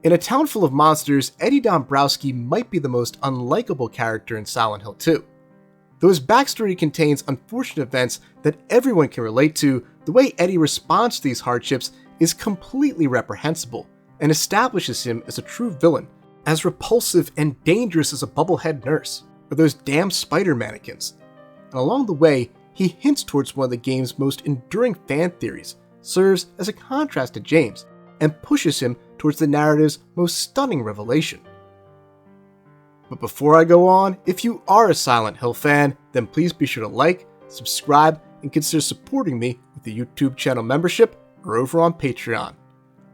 In a town full of monsters, Eddie Dombrowski might be the most unlikable character in Silent Hill 2. Though his backstory contains unfortunate events that everyone can relate to, the way Eddie responds to these hardships is completely reprehensible and establishes him as a true villain, as repulsive and dangerous as a bubblehead nurse, or those damn spider mannequins. And along the way, he hints towards one of the game's most enduring fan theories, serves as a contrast to James, and pushes him towards the narrative's most stunning revelation. But before I go on, if you are a Silent Hill fan, then please be sure to like, subscribe, and consider supporting me with a YouTube channel membership or over on Patreon.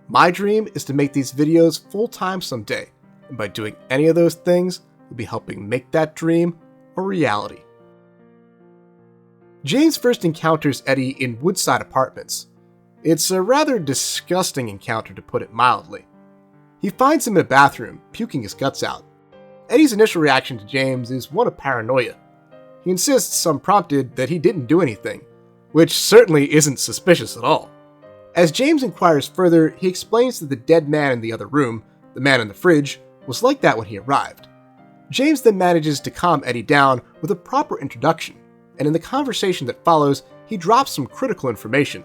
My dream is to make these videos full-time someday, and by doing any of those things, you'll be helping make that dream a reality. James first encounters Eddie in Woodside Apartments. It's a rather disgusting encounter, to put it mildly. He finds him in a bathroom, puking his guts out. Eddie's initial reaction to James is one of paranoia. He insists, unprompted, that he didn't do anything, which certainly isn't suspicious at all. As James inquires further, he explains that the dead man in the other room, the man in the fridge, was like that when he arrived. James then manages to calm Eddie down with a proper introduction, and in the conversation that follows, he drops some critical information.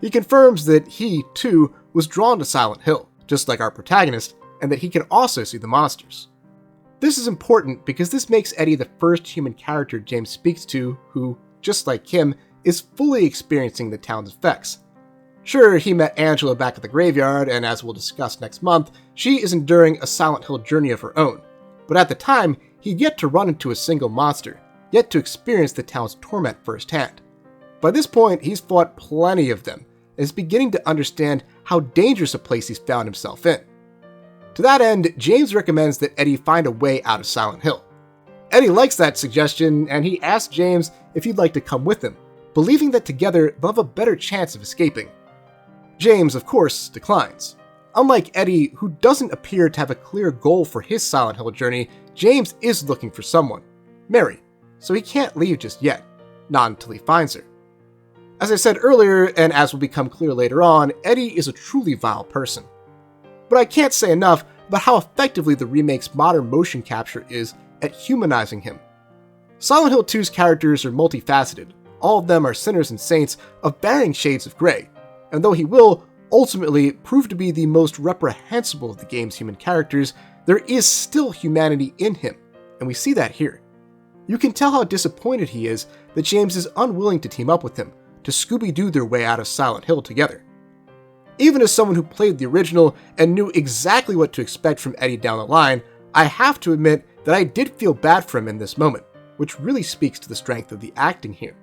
He confirms that he, too, was drawn to Silent Hill, just like our protagonist, and that he can also see the monsters. This is important because this makes Eddie the first human character James speaks to who, just like him, is fully experiencing the town's effects. Sure, he met Angela back at the graveyard, and as we'll discuss next month, she is enduring a Silent Hill journey of her own. But at the time, he'd yet to run into a single monster, yet to experience the town's torment firsthand. By this point, he's fought plenty of them, and is beginning to understand how dangerous a place he's found himself in. To that end, James recommends that Eddie find a way out of Silent Hill. Eddie likes that suggestion, and he asks James if he'd like to come with him, believing that together they'll have a better chance of escaping. James, of course, declines. Unlike Eddie, who doesn't appear to have a clear goal for his Silent Hill journey, James is looking for someone, Mary, so he can't leave just yet, not until he finds her. As I said earlier, and as will become clear later on, Eddie is a truly vile person. But I can't say enough about how effectively the remake's modern motion capture is at humanizing him. Silent Hill 2's characters are multifaceted. All of them are sinners and saints of varying shades of gray, and though he will ultimately prove to be the most reprehensible of the game's human characters, there is still humanity in him, and we see that here. You can tell how disappointed he is that James is unwilling to team up with him, to Scooby-Doo their way out of Silent Hill together. Even as someone who played the original and knew exactly what to expect from Eddie down the line, I have to admit that I did feel bad for him in this moment, which really speaks to the strength of the acting here.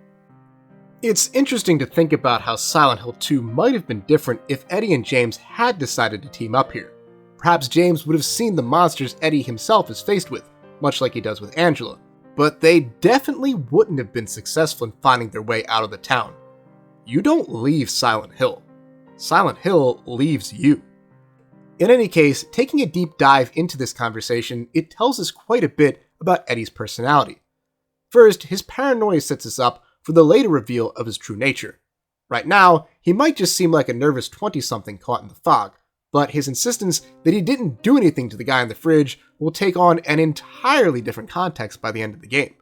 It's interesting to think about how Silent Hill 2 might have been different if Eddie and James had decided to team up here. Perhaps James would have seen the monsters Eddie himself is faced with, much like he does with Angela, but they definitely wouldn't have been successful in finding their way out of the town. You don't leave Silent Hill. Silent Hill leaves you. In any case, taking a deep dive into this conversation, it tells us quite a bit about Eddie's personality. First, his paranoia sets us up for the later reveal of his true nature. Right now, he might just seem like a nervous 20-something caught in the fog, but his insistence that he didn't do anything to the guy in the fridge will take on an entirely different context by the end of the game.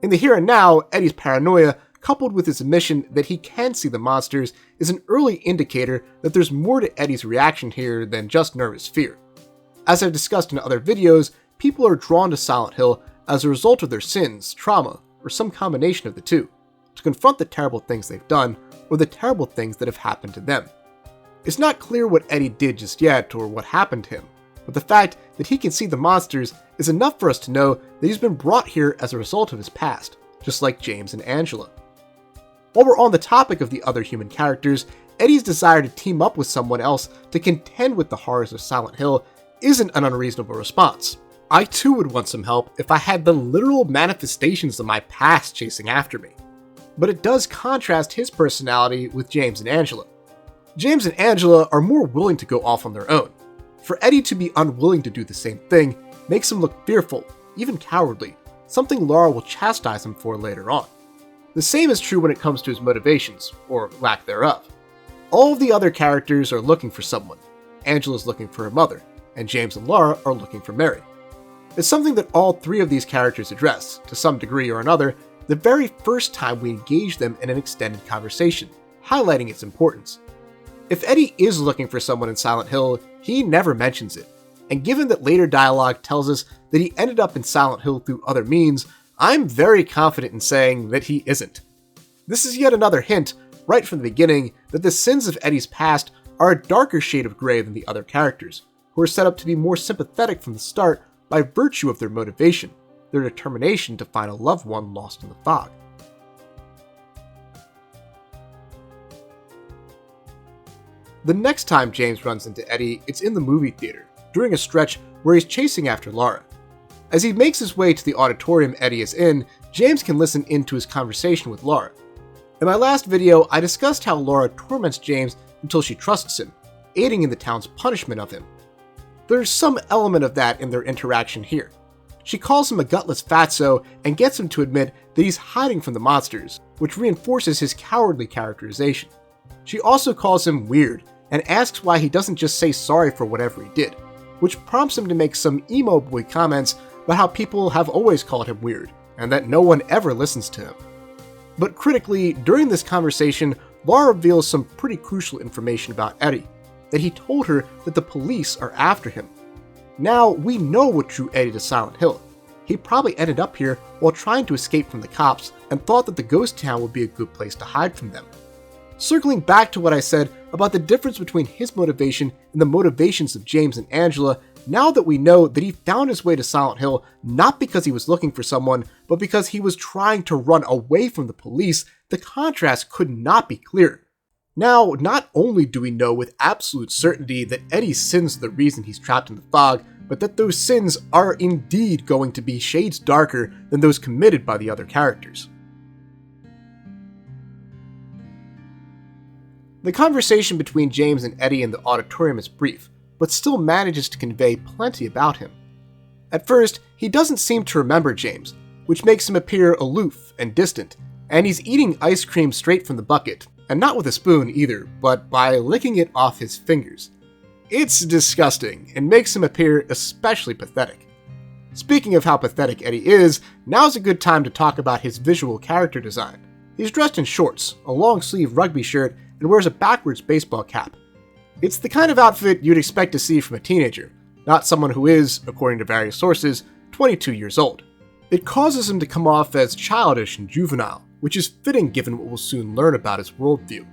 In the here and now, Eddie's paranoia, coupled with his admission that he can see the monsters, is an early indicator that there's more to Eddie's reaction here than just nervous fear. As I've discussed in other videos, people are drawn to Silent Hill as a result of their sins, trauma, or some combination of the two, to confront the terrible things they've done, or the terrible things that have happened to them. It's not clear what Eddie did just yet, or what happened to him, but the fact that he can see the monsters is enough for us to know that he's been brought here as a result of his past, just like James and Angela. While we're on the topic of the other human characters, Eddie's desire to team up with someone else to contend with the horrors of Silent Hill isn't an unreasonable response. I too would want some help if I had the literal manifestations of my past chasing after me. But it does contrast his personality with James and Angela. James and Angela are more willing to go off on their own. For Eddie to be unwilling to do the same thing makes him look fearful, even cowardly, something Laura will chastise him for later on. The same is true when it comes to his motivations, or lack thereof. All of the other characters are looking for someone. Angela's looking for her mother, and James and Laura are looking for Mary. It's something that all three of these characters address, to some degree or another, the very first time we engage them in an extended conversation, highlighting its importance. If Eddie is looking for someone in Silent Hill, he never mentions it, and given that later dialogue tells us that he ended up in Silent Hill through other means, I'm very confident in saying that he isn't. This is yet another hint, right from the beginning, that the sins of Eddie's past are a darker shade of gray than the other characters, who are set up to be more sympathetic from the start by virtue of their motivation, their determination to find a loved one lost in the fog. The next time James runs into Eddie, it's in the movie theater, during a stretch where he's chasing after Laura. As he makes his way to the auditorium Eddie is in, James can listen into his conversation with Laura. In my last video, I discussed how Laura torments James until she trusts him, aiding in the town's punishment of him. There's some element of that in their interaction here. She calls him a gutless fatso and gets him to admit that he's hiding from the monsters, which reinforces his cowardly characterization. She also calls him weird and asks why he doesn't just say sorry for whatever he did, which prompts him to make some emo boy comments about how people have always called him weird, and that no one ever listens to him. But critically, during this conversation, Laura reveals some pretty crucial information about Eddie, that he told her that the police are after him. Now, we know what drew Eddie to Silent Hill. He probably ended up here while trying to escape from the cops and thought that the ghost town would be a good place to hide from them. Circling back to what I said about the difference between his motivation and the motivations of James and Angela, now that we know that he found his way to Silent Hill not because he was looking for someone, but because he was trying to run away from the police, the contrast could not be clearer. Now, not only do we know with absolute certainty that Eddie's sins are the reason he's trapped in the fog, but that those sins are indeed going to be shades darker than those committed by the other characters. The conversation between James and Eddie in the auditorium is brief, but still manages to convey plenty about him. At first, he doesn't seem to remember James, which makes him appear aloof and distant, and he's eating ice cream straight from the bucket, and not with a spoon either, but by licking it off his fingers. It's disgusting, and makes him appear especially pathetic. Speaking of how pathetic Eddie is, now's a good time to talk about his visual character design. He's dressed in shorts, a long-sleeve rugby shirt, and wears a backwards baseball cap. It's the kind of outfit you'd expect to see from a teenager, not someone who is, according to various sources, 22 years old. It causes him to come off as childish and juvenile, which is fitting given what we'll soon learn about his worldview.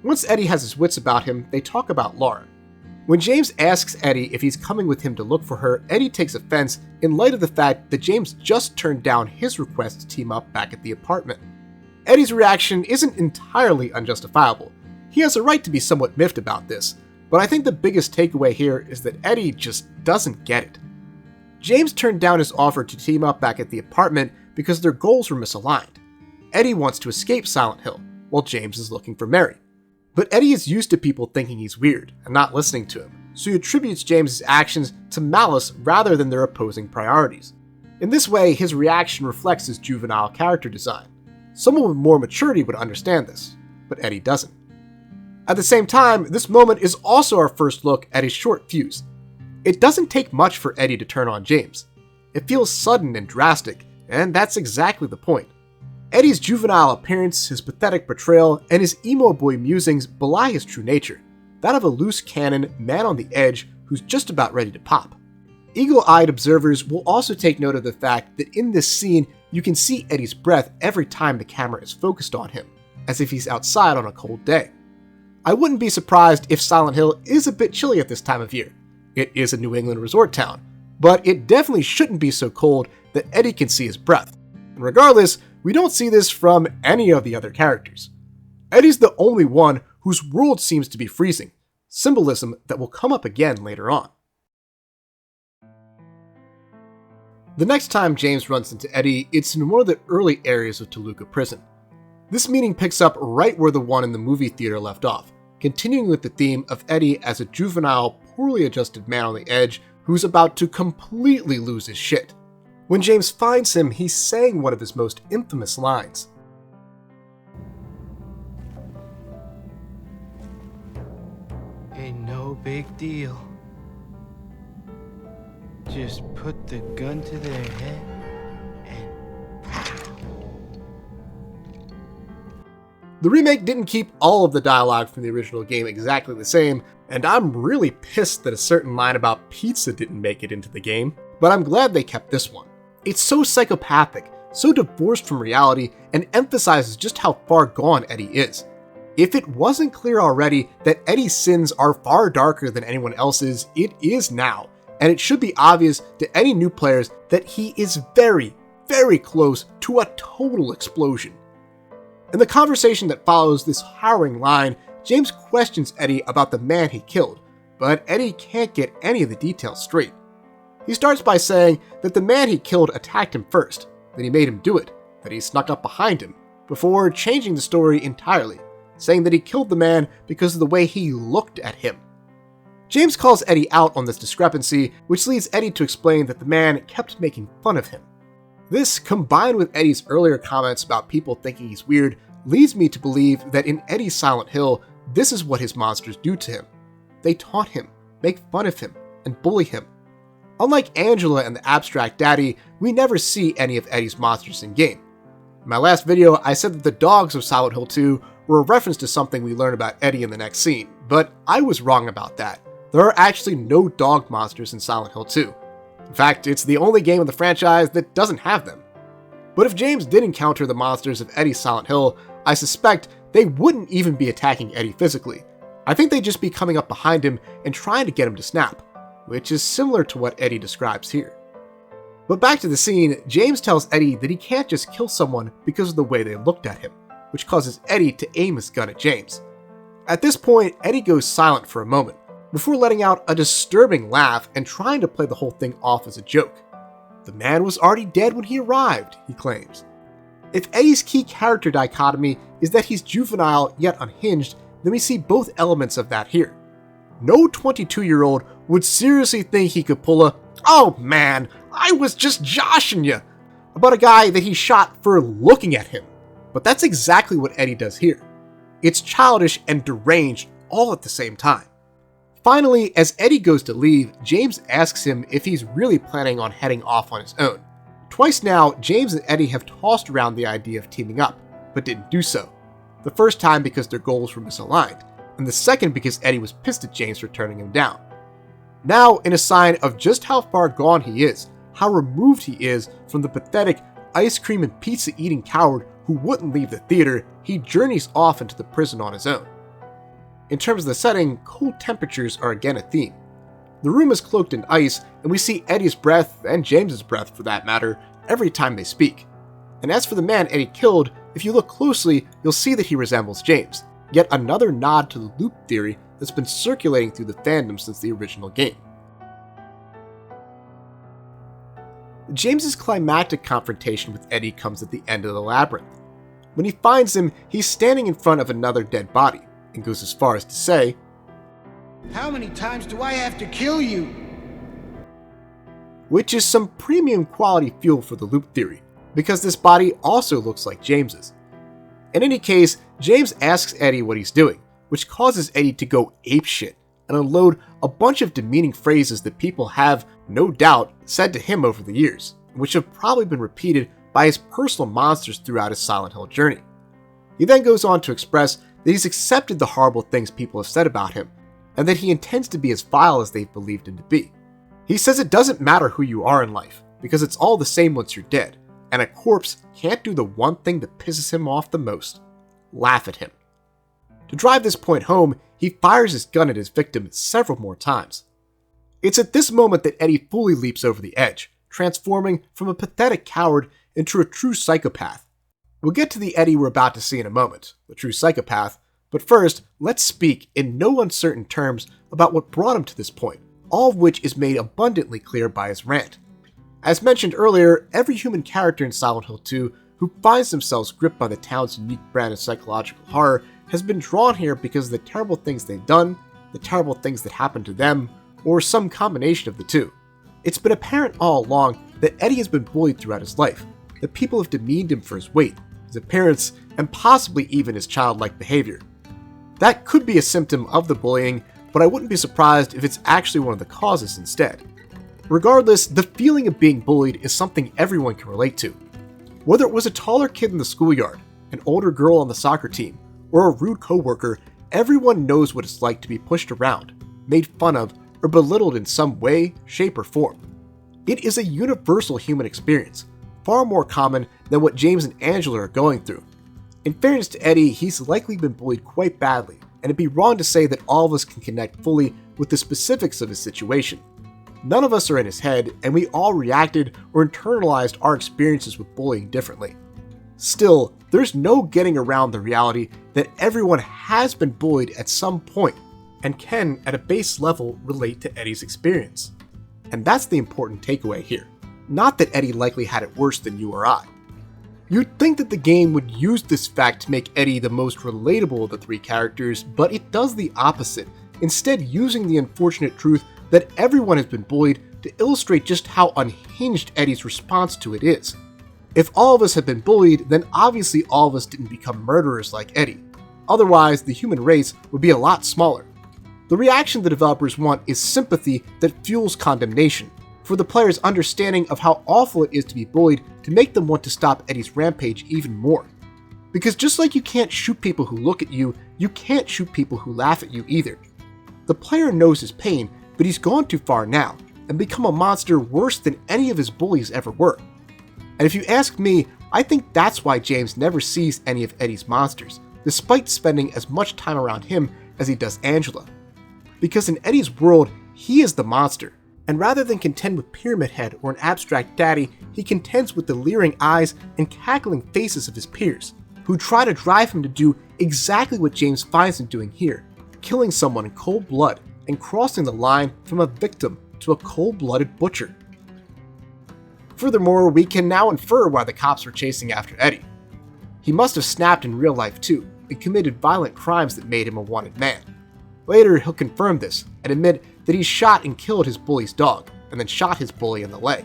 Once Eddie has his wits about him, they talk about Laura. When James asks Eddie if he's coming with him to look for her, Eddie takes offense in light of the fact that James just turned down his request to team up back at the apartment. Eddie's reaction isn't entirely unjustifiable. He has a right to be somewhat miffed about this, but I think the biggest takeaway here is that Eddie just doesn't get it. James turned down his offer to team up back at the apartment because their goals were misaligned. Eddie wants to escape Silent Hill, while James is looking for Mary. But Eddie is used to people thinking he's weird and not listening to him, so he attributes James's actions to malice rather than their opposing priorities. In this way, his reaction reflects his juvenile character design. Someone with more maturity would understand this, but Eddie doesn't. At the same time, this moment is also our first look at his short fuse. It doesn't take much for Eddie to turn on James. It feels sudden and drastic, and that's exactly the point. Eddie's juvenile appearance, his pathetic portrayal, and his emo boy musings belie his true nature, that of a loose cannon man on the edge who's just about ready to pop. Eagle-eyed observers will also take note of the fact that in this scene, you can see Eddie's breath every time the camera is focused on him, as if he's outside on a cold day. I wouldn't be surprised if Silent Hill is a bit chilly at this time of year. It is a New England resort town, but it definitely shouldn't be so cold that Eddie can see his breath. And regardless, we don't see this from any of the other characters. Eddie's the only one whose world seems to be freezing, symbolism that will come up again later on. The next time James runs into Eddie, it's in one of the early areas of Toluca Prison. This meeting picks up right where the one in the movie theater left off, continuing with the theme of Eddie as a juvenile, poorly adjusted man on the edge who's about to completely lose his shit. When James finds him, he's saying one of his most infamous lines. Ain't no No big deal. Just put the gun to their head and pow. The remake didn't keep all of the dialogue from the original game exactly the same, and I'm really pissed that a certain line about pizza didn't make it into the game, but I'm glad they kept this one. It's so psychopathic, so divorced from reality, and emphasizes just how far gone Eddie is. If it wasn't clear already that Eddie's sins are far darker than anyone else's, it is now, and it should be obvious to any new players that he is very, very close to a total explosion. In the conversation that follows this harrowing line, James questions Eddie about the man he killed, but Eddie can't get any of the details straight. He starts by saying that the man he killed attacked him first, that he made him do it, that he snuck up behind him, before changing the story entirely, saying that he killed the man because of the way he looked at him. James calls Eddie out on this discrepancy, which leads Eddie to explain that the man kept making fun of him. This, combined with Eddie's earlier comments about people thinking he's weird, leads me to believe that in Eddie's Silent Hill, this is what his monsters do to him. They taunt him, make fun of him, and bully him. Unlike Angela and the Abstract Daddy, we never see any of Eddie's monsters in-game. In my last video, I said that the dogs of Silent Hill 2 were a reference to something we learn about Eddie in the next scene, but I was wrong about that. There are actually no dog monsters in Silent Hill 2. In fact, it's the only game in the franchise that doesn't have them. But if James did encounter the monsters of Eddie's Silent Hill, I suspect they wouldn't even be attacking Eddie physically. I think they'd just be coming up behind him and trying to get him to snap, which is similar to what Eddie describes here. But back to the scene, James tells Eddie that he can't just kill someone because of the way they looked at him, which causes Eddie to aim his gun at James. At this point, Eddie goes silent for a moment, before letting out a disturbing laugh and trying to play the whole thing off as a joke. The man was already dead when he arrived, he claims. If Eddie's key character dichotomy is that he's juvenile yet unhinged, then we see both elements of that here. No 22-year-old would seriously think he could pull a, "Oh man, I was just joshing you," about a guy that he shot for looking at him. But that's exactly what Eddie does here. It's childish and deranged all at the same time. Finally, as Eddie goes to leave, James asks him if he's really planning on heading off on his own. Twice now, James and Eddie have tossed around the idea of teaming up, but didn't do so. The first time because their goals were misaligned, and the second because Eddie was pissed at James for turning him down. Now, in a sign of just how far gone he is, how removed he is from the pathetic ice cream and pizza eating coward who wouldn't leave the theater, he journeys off into the prison on his own. In terms of the setting, cold temperatures are again a theme. The room is cloaked in ice, and we see Eddie's breath, and James's breath for that matter, every time they speak. And as for the man Eddie killed, if you look closely, you'll see that he resembles James, yet another nod to the loop theory that's been circulating through the fandom since the original game. James's climactic confrontation with Eddie comes at the end of the labyrinth. When he finds him, he's standing in front of another dead body, and goes as far as to say, "How many times do I have to kill you?" Which is some premium quality fuel for the loop theory, because this body also looks like James's. In any case, James asks Eddie what he's doing, which causes Eddie to go apeshit and unload a bunch of demeaning phrases that people have, no doubt, said to him over the years, which have probably been repeated by his personal monsters throughout his Silent Hill journey. He then goes on to express that he's accepted the horrible things people have said about him, and that he intends to be as vile as they've believed him to be. He says it doesn't matter who you are in life, because it's all the same once you're dead, and a corpse can't do the one thing that pisses him off the most: laugh at him. To drive this point home, he fires his gun at his victim several more times. It's at this moment that Eddie fully leaps over the edge, transforming from a pathetic coward into a true psychopath. We'll get to the Eddie we're about to see in a moment, the true psychopath, but first, let's speak in no uncertain terms about what brought him to this point, all of which is made abundantly clear by his rant. As mentioned earlier, every human character in Silent Hill 2 who finds themselves gripped by the town's unique brand of psychological horror has been drawn here because of the terrible things they've done, the terrible things that happened to them, or some combination of the two. It's been apparent all along that Eddie has been bullied throughout his life, that people have demeaned him for his weight, his appearance, and possibly even his childlike behavior. That could be a symptom of the bullying, but I wouldn't be surprised if it's actually one of the causes instead. Regardless, the feeling of being bullied is something everyone can relate to. Whether it was a taller kid in the schoolyard, an older girl on the soccer team, or a rude coworker, everyone knows what it's like to be pushed around, made fun of, or belittled in some way, shape, or form. It is a universal human experience, far more common than what James and Angela are going through. In fairness to Eddie, he's likely been bullied quite badly, and it'd be wrong to say that all of us can connect fully with the specifics of his situation. None of us are in his head, and we all reacted or internalized our experiences with bullying differently. Still, there's no getting around the reality that everyone has been bullied at some point, and can, at a base level, relate to Eddie's experience. And that's the important takeaway here. Not that Eddie likely had it worse than you or I. You'd think that the game would use this fact to make Eddie the most relatable of the three characters, but it does the opposite, instead using the unfortunate truth that everyone has been bullied to illustrate just how unhinged Eddie's response to it is. If all of us had been bullied, then obviously all of us didn't become murderers like Eddie. Otherwise, the human race would be a lot smaller. The reaction the developers want is sympathy that fuels condemnation, for the player's understanding of how awful it is to be bullied to make them want to stop Eddie's rampage even more. Because just like you can't shoot people who look at you, you can't shoot people who laugh at you either. The player knows his pain, but he's gone too far now, and become a monster worse than any of his bullies ever were. And if you ask me, I think that's why James never sees any of Eddie's monsters, despite spending as much time around him as he does Angela. Because in Eddie's world, he is the monster, and rather than contend with Pyramid Head or an abstract daddy, he contends with the leering eyes and cackling faces of his peers, who try to drive him to do exactly what James finds him doing here, killing someone in cold blood and crossing the line from a victim to a cold-blooded butcher. Furthermore, we can now infer why the cops were chasing after Eddie. He must have snapped in real life too, and committed violent crimes that made him a wanted man. Later, he'll confirm this, and admit that he shot and killed his bully's dog, and then shot his bully in the leg.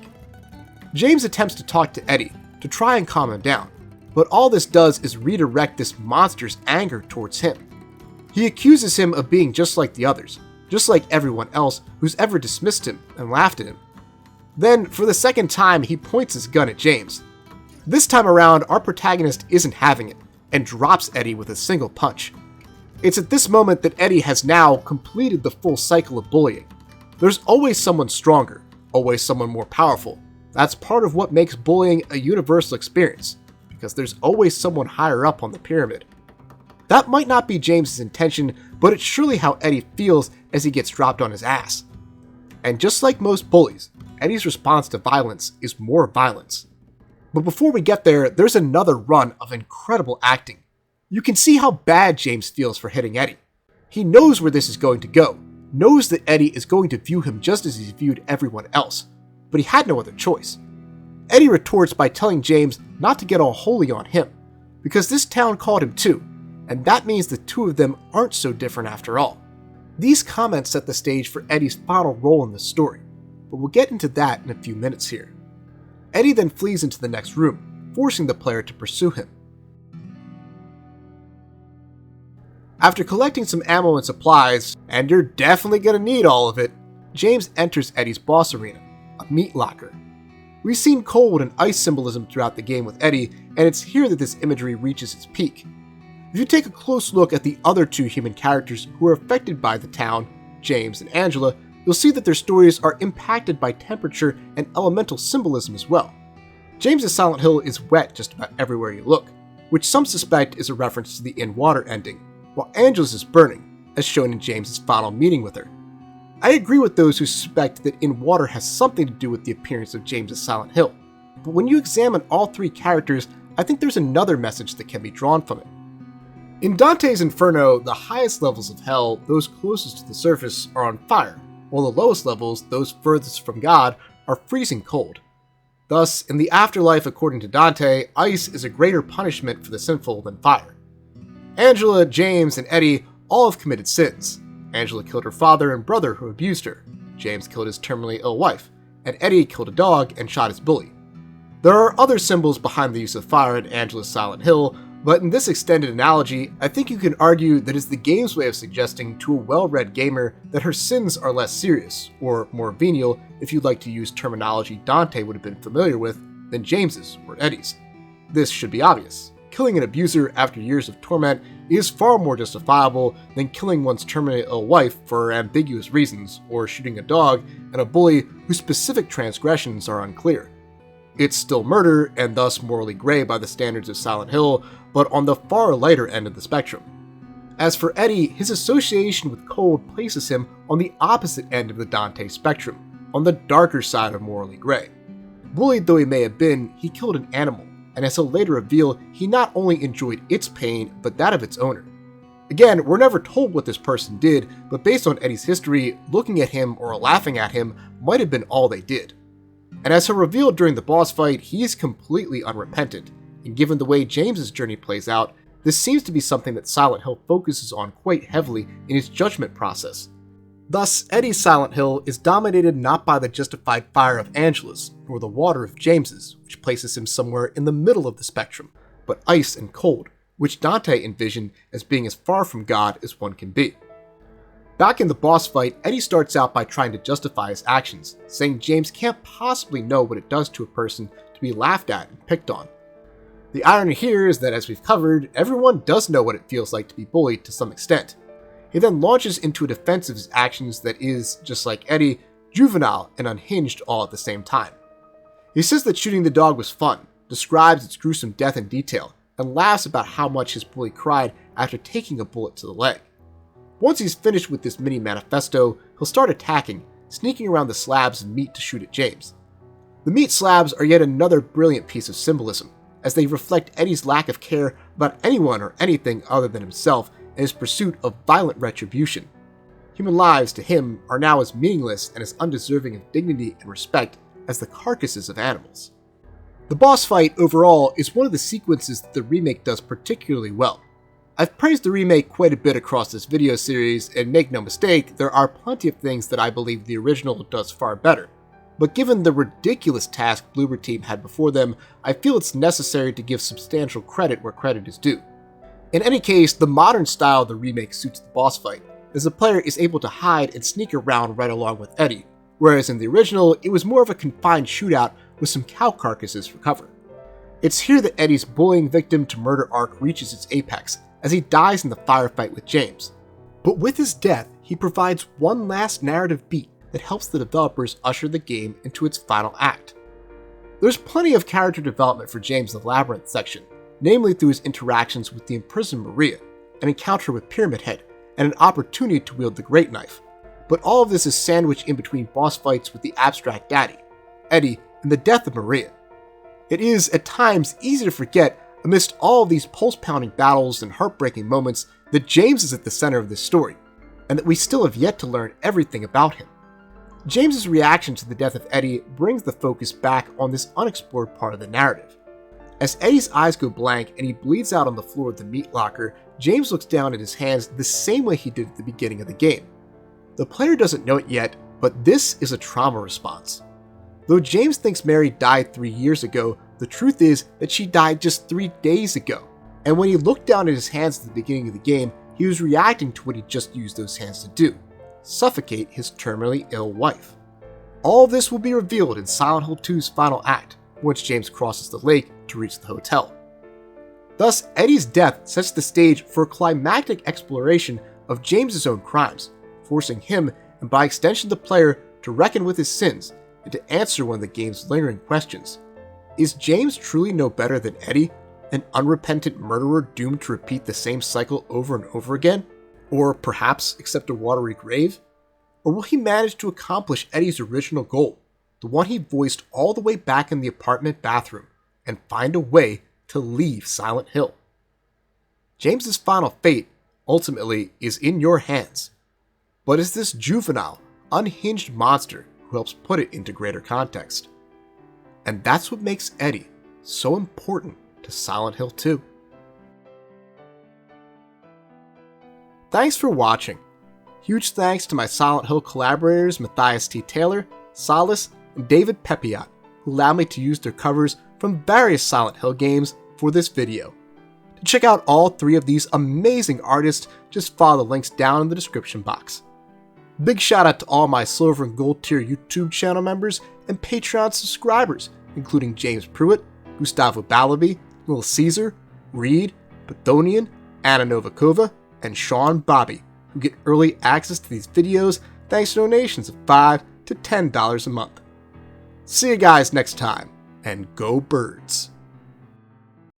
James attempts to talk to Eddie, to try and calm him down, but all this does is redirect this monster's anger towards him. He accuses him of being just like the others, just like everyone else who's ever dismissed him and laughed at him. Then, for the second time, he points his gun at James. This time around, our protagonist isn't having it, and drops Eddie with a single punch. It's at this moment that Eddie has now completed the full cycle of bullying. There's always someone stronger, always someone more powerful. That's part of what makes bullying a universal experience, because there's always someone higher up on the pyramid. That might not be James's intention, but it's surely how Eddie feels as he gets dropped on his ass. And just like most bullies, Eddie's response to violence is more violence. But before we get there, there's another run of incredible acting. You can see how bad James feels for hitting Eddie. He knows where this is going to go, knows that Eddie is going to view him just as he's viewed everyone else, but he had no other choice. Eddie retorts by telling James not to get all holy on him, because this town called him too, and that means the two of them aren't so different after all. These comments set the stage for Eddie's final role in the story, but we'll get into that in a few minutes here. Eddie then flees into the next room, forcing the player to pursue him. After collecting some ammo and supplies, and you're definitely gonna need all of it, James enters Eddie's boss arena, a meat locker. We've seen cold and ice symbolism throughout the game with Eddie, and it's here that this imagery reaches its peak. If you take a close look at the other two human characters who are affected by the town, James and Angela, you'll see that their stories are impacted by temperature and elemental symbolism as well. James's Silent Hill is wet just about everywhere you look, which some suspect is a reference to the in water ending, while Angela's is burning, as shown in James's final meeting with her. I agree with those who suspect that in water has something to do with the appearance of James's Silent Hill, but when you examine all three characters, I think there's another message that can be drawn from it. In Dante's Inferno, the highest levels of hell, those closest to the surface, are on fire, while the lowest levels, those furthest from God, are freezing cold. Thus, in the afterlife according to Dante, ice is a greater punishment for the sinful than fire. Angela, James, and Eddie all have committed sins. Angela killed her father and brother who abused her. James killed his terminally ill wife, and Eddie killed a dog and shot his bully. There are other symbols behind the use of fire in Angela's Silent Hill, But in this extended analogy, I think you can argue that it's the game's way of suggesting to a well-read gamer that her sins are less serious, or more venial if you'd like to use terminology Dante would have been familiar with, than James's or Eddie's. This should be obvious. Killing an abuser after years of torment is far more justifiable than killing one's terminally ill wife for ambiguous reasons, or shooting a dog and a bully whose specific transgressions are unclear. It's still murder, and thus morally gray by the standards of Silent Hill, but on the far lighter end of the spectrum. As for Eddie, his association with cold places him on the opposite end of the Dante spectrum, on the darker side of morally gray. Bullied though he may have been, he killed an animal, and as he'll later reveal, he not only enjoyed its pain, but that of its owner. Again, we're never told what this person did, but based on Eddie's history, looking at him or laughing at him might have been all they did. And as he'll reveal during the boss fight, he is completely unrepentant, and given the way James's journey plays out, this seems to be something that Silent Hill focuses on quite heavily in its judgment process. Thus, Eddie's Silent Hill is dominated not by the justified fire of Angela's, nor the water of James's, which places him somewhere in the middle of the spectrum, but ice and cold, which Dante envisioned as being as far from God as one can be. Back in the boss fight, Eddie starts out by trying to justify his actions, saying James can't possibly know what it does to a person to be laughed at and picked on. The irony here is that, as we've covered, everyone does know what it feels like to be bullied to some extent. He then launches into a defense of his actions that is, just like Eddie, juvenile and unhinged all at the same time. He says that shooting the dog was fun, describes its gruesome death in detail, and laughs about how much his bully cried after taking a bullet to the leg. Once he's finished with this mini manifesto, he'll start attacking, sneaking around the slabs of meat to shoot at James. The meat slabs are yet another brilliant piece of symbolism, as they reflect Eddie's lack of care about anyone or anything other than himself and his pursuit of violent retribution. Human lives, to him, are now as meaningless and as undeserving of dignity and respect as the carcasses of animals. The boss fight, overall, is one of the sequences that the remake does particularly well. I've praised the remake quite a bit across this video series, and make no mistake, there are plenty of things that I believe the original does far better. But given the ridiculous task Bloober Team had before them, I feel it's necessary to give substantial credit where credit is due. In any case, the modern style of the remake suits the boss fight, as the player is able to hide and sneak around right along with Eddie, whereas in the original, it was more of a confined shootout with some cow carcasses for cover. It's here that Eddie's bullying victim to murder arc reaches its apex, as he dies in the firefight with James. But with his death, he provides one last narrative beat that helps the developers usher the game into its final act. There's plenty of character development for James in the Labyrinth section, namely through his interactions with the imprisoned Maria, an encounter with Pyramid Head, and an opportunity to wield the Great Knife. But all of this is sandwiched in between boss fights with the abstract daddy, Eddie, and the death of Maria. It is, at times, easy to forget, amidst all of these pulse-pounding battles and heartbreaking moments, that James is at the center of this story, and that we still have yet to learn everything about him. James's reaction to the death of Eddie brings the focus back on this unexplored part of the narrative. As Eddie's eyes go blank and he bleeds out on the floor of the meat locker, James looks down at his hands the same way he did at the beginning of the game. The player doesn't know it yet, but this is a trauma response. Though James thinks Mary died 3 years ago, the truth is that she died just 3 days ago. And when he looked down at his hands at the beginning of the game, he was reacting to what he just used those hands to do: suffocate his terminally ill wife. All of this will be revealed in Silent Hill 2's final act, once James crosses the lake to reach the hotel. Thus, Eddie's death sets the stage for a climactic exploration of James's own crimes, forcing him, and by extension the player, to reckon with his sins and to answer one of the game's lingering questions. Is James truly no better than Eddie, an unrepentant murderer doomed to repeat the same cycle over and over again? Or perhaps accept a watery grave? Or will he manage to accomplish Eddie's original goal, the one he voiced all the way back in the apartment bathroom, and find a way to leave Silent Hill? James's final fate, ultimately, is in your hands. But is this juvenile, unhinged monster who helps put it into greater context? And that's what makes Eddie so important to Silent Hill 2. Thanks for watching. Huge thanks to my Silent Hill collaborators Mathias T, Solice, and David Peppiatt, who allowed me to use their covers from various Silent Hill games for this video. To check out all 3 of these amazing artists, just follow the links down in the description box. Big shout out to all my silver and gold tier YouTube channel members and Patreon subscribers, including James Pruitt, Gustavo Balabi, Little Caesar, Reed, Pathonian, Anna Novikova, and Sean Bobby, who get early access to these videos thanks to donations of $5 to $10 a month. See you guys next time, and go birds!